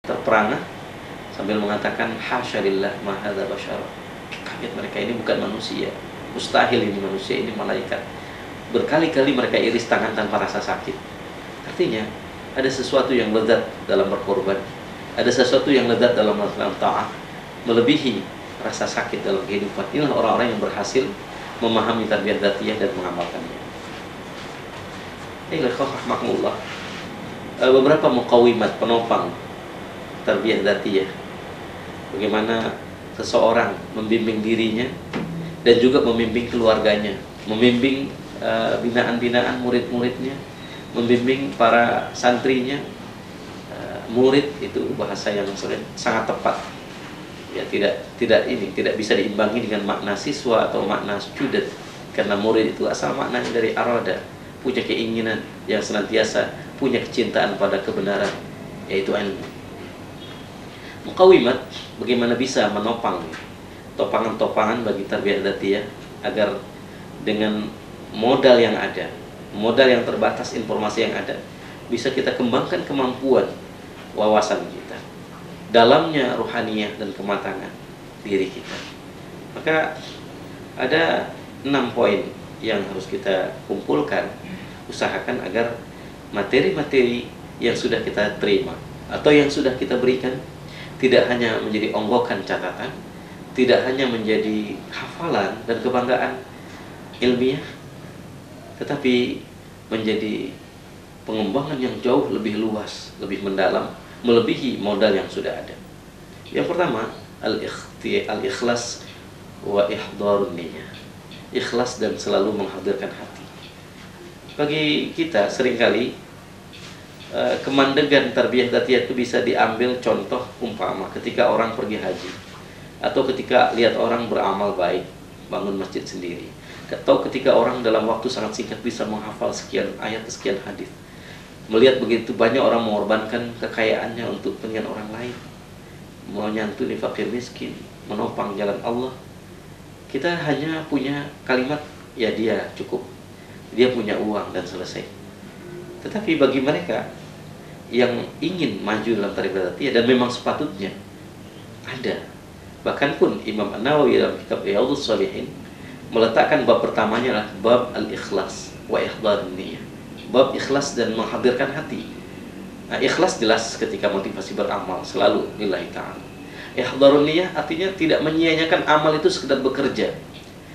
terperangah sambil mengatakan hasyalillah ma hadza basyar. Kaget mereka, ini bukan manusia, mustahil ini manusia, ini malaikat. Berkali-kali mereka iris tangan tanpa rasa sakit. Artinya ada sesuatu yang lezat dalam berkorban, ada sesuatu yang lezat dalam melakukan ta'ah melebihi rasa sakit dalam kehidupan. Inilah orang-orang yang berhasil memahami tarbiyah dzatiyah dan mengamalkannya. Rahmatullah. Beberapa muqawimat, penopang tarbiyah dzatiyah, bagaimana seseorang membimbing dirinya dan juga membimbing keluarganya, membimbing binaan-binaan murid-muridnya, membimbing para santrinya. Murid itu bahasa yang sangat tepat ya, tidak bisa diimbangi dengan makna siswa atau makna student, karena murid itu asal maknanya dari arada, punya keinginan yang senantiasa, punya kecintaan pada kebenaran, yaitu ilmu. Muqawimat, bagaimana bisa menopang topangan-topangan bagi tarbiyah dzatiyah agar dengan modal yang ada, modal yang terbatas, informasi yang ada, bisa kita kembangkan kemampuan wawasan kita, dalamnya ruhaniyah dan kematangan diri kita. Maka ada 6 poin yang harus kita kumpulkan. Usahakan agar materi-materi yang sudah kita terima atau yang sudah kita berikan tidak hanya menjadi onggokan catatan, tidak hanya menjadi hafalan dan kebanggaan ilmiah, tetapi menjadi pengembangan yang jauh lebih luas, lebih mendalam, melebihi modal yang sudah ada. Yang pertama, al-ikhlas wa ihdharun niyyah. Ikhlas dan selalu menghadirkan hati. Bagi kita seringkali kemandegan tarbiyah dzatiyah itu bisa diambil contoh umpama ketika orang pergi haji, atau ketika lihat orang beramal baik, bangun masjid sendiri, atau ketika orang dalam waktu sangat singkat bisa menghafal sekian ayat, sekian hadis. Melihat begitu banyak orang mengorbankan kekayaannya untuk kepentingan orang lain, menyantuni fakir miskin, menopang jalan Allah. Kita hanya punya kalimat, ya dia cukup, dia punya uang dan selesai. Tetapi bagi mereka yang ingin maju dalam tarbiyah dzatiyah, dan memang sepatutnya ada, bahkan pun Imam An-Nawawi dalam kitab Riyadhus Shalihin meletakkan bab pertamanya adalah bab al-ikhlas wa ihdharun niyyah, bab ikhlas dan menghadirkan hati. Nah, ikhlas jelas ketika motivasi beramal selalu lillahi ta'ala. Ihdharun niyyah artinya tidak menyia-nyiakan amal itu sekedar bekerja.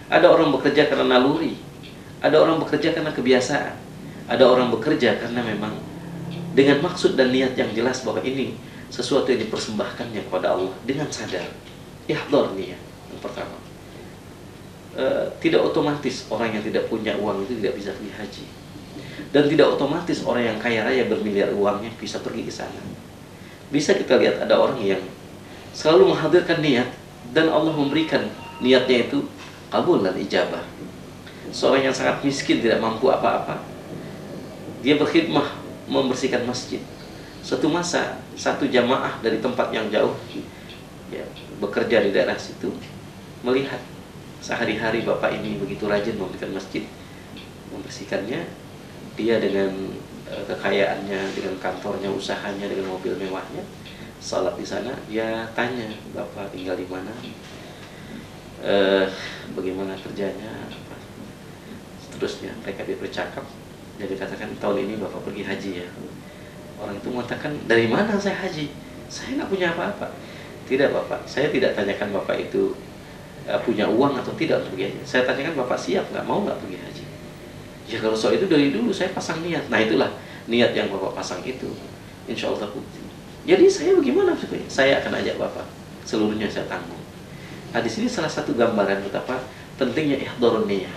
Ada orang bekerja karena naluri, ada orang bekerja karena kebiasaan, ada orang bekerja karena memang dengan maksud dan niat yang jelas bahwa ini sesuatu yang dipersembahkannya kepada Allah dengan sadar. Ihdhar niyyah yang pertama. Tidak otomatis orang yang tidak punya uang itu tidak bisa pergi haji, dan tidak otomatis orang yang kaya raya bermiliar uangnya bisa pergi ke sana. Bisa kita lihat ada orang yang selalu menghadirkan niat dan Allah memberikan niatnya itu kabul dan ijabah. Seorang yang sangat miskin, tidak mampu apa-apa, dia berkhidmah membersihkan masjid. Suatu masa satu jamaah dari tempat yang jauh ya, bekerja di daerah situ, melihat sehari-hari bapak ini begitu rajin membersihkan masjid, membersihkannya. Dia dengan kekayaannya, dengan kantornya, usahanya, dengan mobil mewahnya, salat di sana. Dia tanya, bapak tinggal di mana, bagaimana kerjanya, seterusnya. Mereka dia bercakap. Jadi katakan, tahun ini bapak pergi haji ya. Orang itu mengatakan, dari mana saya haji? Saya nggak punya apa-apa. Tidak bapak, saya tidak tanyakan bapak itu punya uang atau tidak untuk pergi haji. Saya tanyakan bapak siap nggak, mau nggak pergi haji? Ya kalau soal itu dari dulu saya pasang niat. Nah itulah niat yang bapak pasang itu, insya Allah bukti. Jadi saya bagaimana? Saya akan ajak bapak, seluruhnya saya tanggung. Nah di sini salah satu gambaran betapa pentingnya ihdharun niyyah.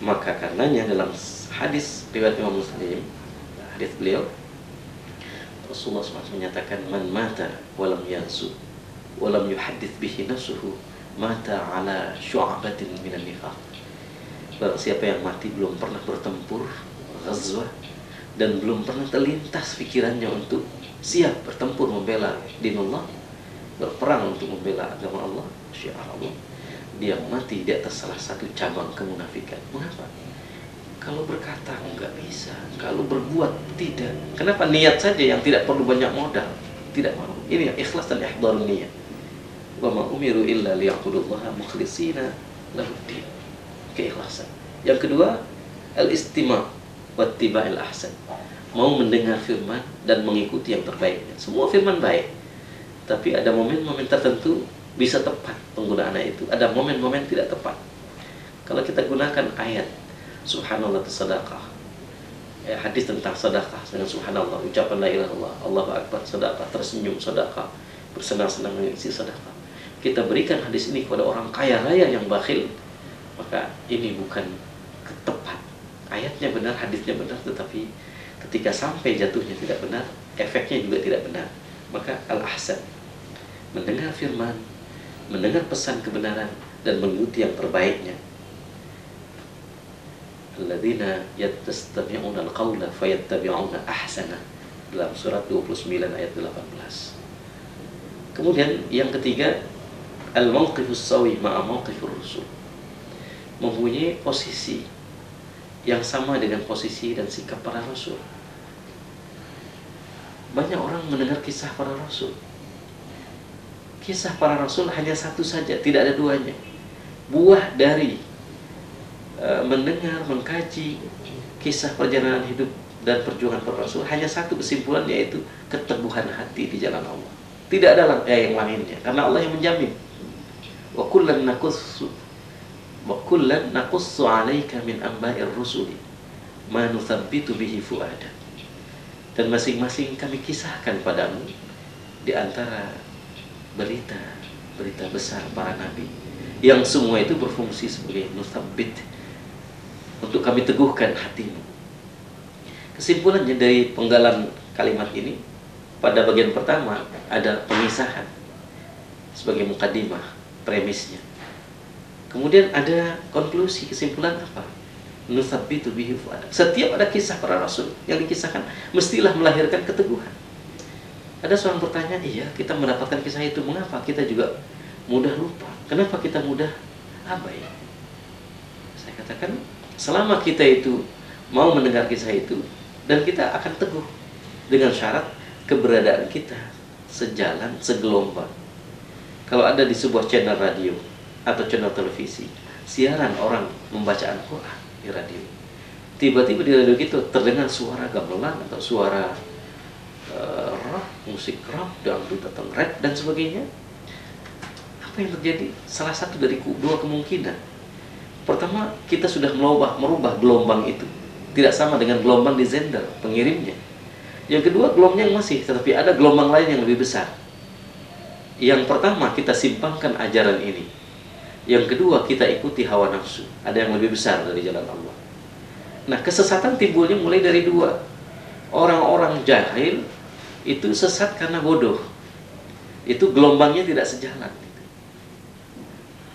Maka karenanya dalam hadis riwayat Imam Muslim, hadis beliau, Rasulullah SAW menyatakan, man mata walam yansu walam yuhaddits bihi nafsuhu mata ala syu'abatin minan nifaq. Barang siapa yang mati belum pernah bertempur ghazwah dan belum pernah terlintas pikirannya untuk siap bertempur membela dinullah, berperang untuk membela agama Allah, syiar Allah, dia mati di atas salah satu cabang kemunafikan. Mengapa? Kalau berkata nggak bisa, kalau berbuat tidak. Kenapa? Niat saja yang tidak perlu banyak modal. tidak mau. Ini yang ikhlas dan ihdharun niyah. Wa ma umiru illa liya'budullaha mukhlishina lahuddin. Keikhlasan. Yang kedua, al-istima' wa ittiba'il ahsan. Mau mendengar firman dan mengikuti yang terbaiknya. Semua firman baik. Tapi ada momen-momen tertentu bisa tepat penggunaannya itu. Ada momen-momen tidak tepat. Kalau kita gunakan ayat subhanallah sedekah, hadis tentang sedekah dengan subhanallah, ucapan la ilaha illallah, Allahu akbar, sedekah, tersenyum sedekah, bersenang-senang mengisi sedekah. Kita berikan hadis ini kepada orang kaya raya yang bakhil, maka ini bukan tepat. Ayatnya benar, hadisnya benar, tetapi ketika sampai jatuhnya tidak benar, efeknya juga tidak benar. Maka al-ahsan, mendengar firman, mendengar pesan kebenaran dan mengikuti yang terbaiknya. Alladzina yastami'una al-qawla fayattabi'una ahsana, dalam surat 29 ayat 18. Kemudian yang ketiga, al-mawqifus sawi ma'a mawqifur rusul. Mempunyai posisi yang sama dengan posisi dan sikap para rasul. Banyak orang mendengar kisah para rasul. Kisah para rasul hanya satu saja, tidak ada duanya. Buah dari mendengar, mengkaji kisah perjalanan hidup dan perjuangan para rasul hanya satu kesimpulan, yaitu keteguhan hati di jalan Allah. Tidak ada yang lainnya, karena Allah yang menjamin. Wa kullan naqussu 'alaika min amba'ir rusuli ma nuthabbitu bihi fu'adak. Dan masing-masing kami kisahkan padamu di antara berita besar para nabi, yang semua itu berfungsi sebagai nuthabbit, untuk kami teguhkan hatimu. Kesimpulannya dari penggalan kalimat ini, pada bagian pertama ada pengisahan sebagai mukaddimah, premisnya. Kemudian ada konklusi, kesimpulan apa? Nuthabbitu bihi fu'adak. Setiap ada kisah para rasul yang dikisahkan mestilah melahirkan keteguhan. Ada seorang bertanya, iya kita mendapatkan kisah itu, mengapa kita juga mudah lupa? Kenapa kita mudah abai? Saya katakan, selama kita itu mau mendengar kisah itu, dan kita akan teguh dengan syarat keberadaan kita sejalan, segelombang. Kalau ada di sebuah channel radio atau channel televisi, siaran orang membaca Al-Quran di radio, tiba-tiba di radio itu terdengar suara gamelan atau suara rock, musik rock, dangdut atau rap dan sebagainya. Apa yang terjadi? Salah satu dari dua kemungkinan. Pertama, kita sudah merubah gelombang itu, tidak sama dengan gelombang di sender pengirimnya. Yang kedua, gelombang masih, tetapi ada gelombang lain yang lebih besar. Yang pertama, kita simpangkan ajaran ini. Yang kedua, kita ikuti hawa nafsu. Ada yang lebih besar dari jalan Allah. Nah, kesesatan timbulnya mulai dari dua. Orang-orang jahil itu sesat karena bodoh. Itu gelombangnya tidak sejalan.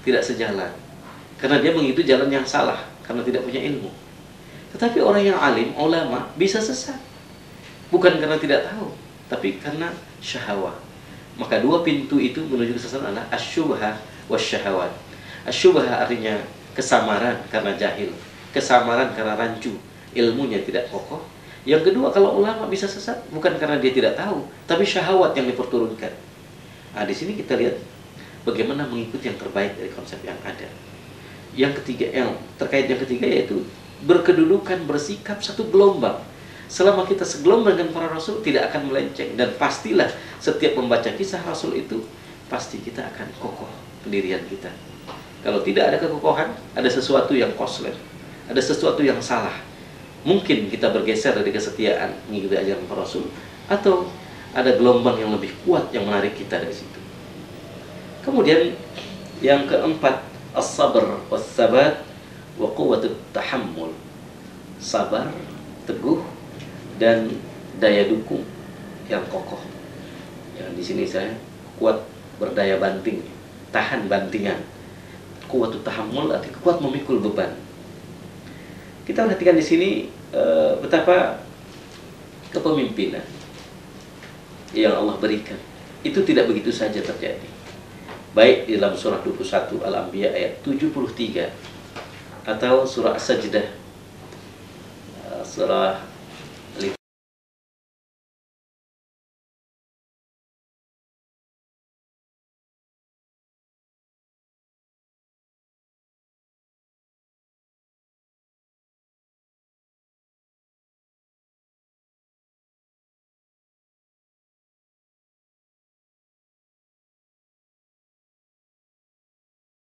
Tidak sejalan. Karena dia mengikuti jalan yang salah, karena tidak punya ilmu. Tetapi orang yang alim, ulama, bisa sesat. Bukan karena tidak tahu, tapi karena syahwat. Maka dua pintu itu menuju kesesatan adalah asyubhah wasyahawat. Asyubhah artinya kesamaran karena jahil, kesamaran karena rancu, ilmunya tidak kokoh. Yang kedua, kalau ulama bisa sesat bukan karena dia tidak tahu, tapi syahwat yang diperturunkan. Nah, di sini kita lihat bagaimana mengikuti yang terbaik dari konsep yang ada. Yang ketiga, yang terkait yang ketiga, yaitu berkedudukan, bersikap satu gelombang. Selama kita segelombang dengan para rasul, tidak akan melenceng. Dan pastilah setiap membaca kisah rasul itu, pasti kita akan kokoh pendirian kita. Kalau tidak ada kekokohan, ada sesuatu yang koslet, ada sesuatu yang salah. Mungkin kita bergeser dari kesetiaan mengikuti ajaran para rasul, atau ada gelombang yang lebih kuat yang menarik kita dari situ. Kemudian yang keempat, as-sabr was-sabat wa quwwatut tahammul. Sabar, teguh, dan daya dukung yang kokoh. Yang di sini saya kuat berdaya banting, tahan bantingan. Kuwatut tahammul artinya kuat memikul beban. Kita perhatikan di sini betapa kepemimpinan yang Allah berikan itu tidak begitu saja terjadi. Baik di dalam surah 21 Al-Anbiya ayat 73 atau surah As-Sajdah, surah